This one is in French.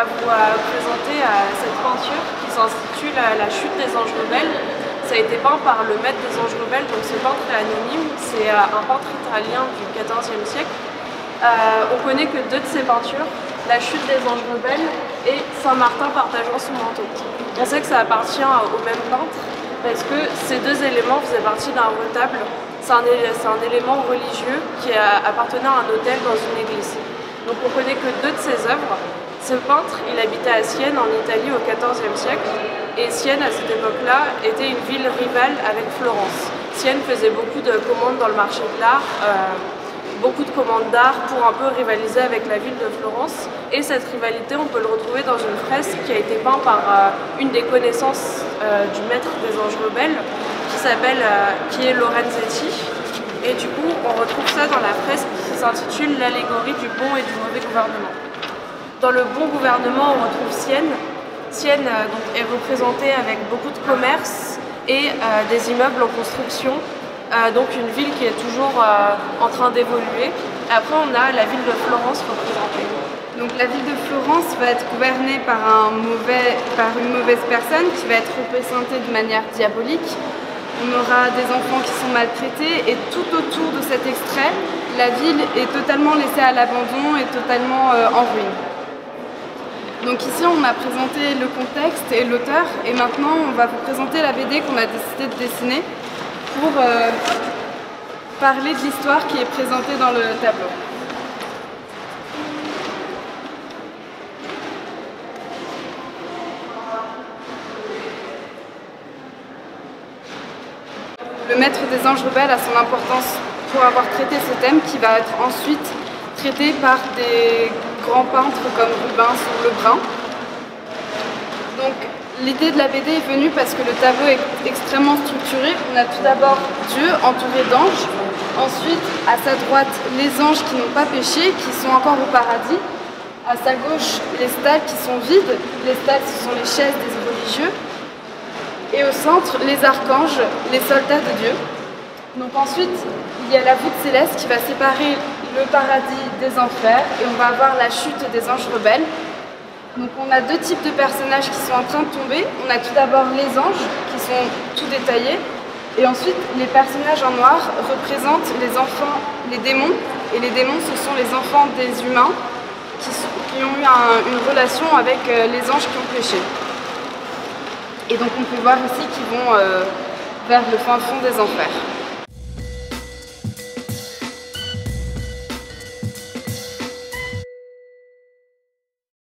va vous présenter cette peinture qui s'intitule La chute des anges rebelles. Ça a été peint par le maître des anges rebelles, donc ce peintre est anonyme, c'est un peintre italien du XIVe siècle. On connaît que deux de ses peintures, La chute des anges rebelles et Saint-Martin partageant son manteau. On sait que ça appartient au même peintre parce que ces deux éléments faisaient partie d'un retable. C'est un élément religieux qui appartenait à un autel dans une église. Donc on connaît que deux de ses œuvres. Ce peintre, il habitait à Sienne, en Italie, au XIVe siècle. Et Sienne, à cette époque-là, était une ville rivale avec Florence. Sienne faisait beaucoup de commandes dans le marché de l'art, beaucoup de commandes d'art pour un peu rivaliser avec la ville de Florence. Et cette rivalité, on peut le retrouver dans une fresque qui a été peinte par une des connaissances du maître des anges rebelles, qui est Lorenzetti. Et du coup, on retrouve ça dans la fresque qui s'intitule L'allégorie du bon et du mauvais gouvernement. Dans le bon gouvernement, on retrouve Sienne. Sienne donc, est représentée avec beaucoup de commerces et des immeubles en construction. Donc une ville qui est toujours en train d'évoluer. Après, on a la ville de Florence représentée. Donc la ville de Florence va être gouvernée par une mauvaise personne qui va être représentée de manière diabolique. On aura des enfants qui sont maltraités et tout autour de cet extrait, la ville est totalement laissée à l'abandon et totalement en ruine. Donc ici on a présenté le contexte et l'auteur et maintenant on va vous présenter la BD qu'on a décidé de dessiner pour parler de l'histoire qui est présentée dans le tableau. Le maître des anges rebelles a son importance pour avoir traité ce thème qui va être ensuite traité par des grands peintres comme Rubens ou Lebrun. Donc l'idée de la BD est venue parce que le tableau est extrêmement structuré. On a tout d'abord Dieu entouré d'anges, ensuite à sa droite les anges qui n'ont pas péché, qui sont encore au paradis, à sa gauche les stalles qui sont vides, les stalles ce sont les chaises des religieux, et au centre les archanges, les soldats de Dieu. Donc ensuite il y a la voûte céleste qui va séparer le paradis des enfers et on va avoir la chute des anges rebelles. Donc on a deux types de personnages qui sont en train de tomber. On a tout d'abord les anges qui sont tout détaillés et ensuite les personnages en noir représentent les enfants, les démons, et les démons ce sont les enfants des humains qui ont eu une relation avec les anges qui ont péché. Et donc on peut voir ici qu'ils vont vers le fin fond des enfers.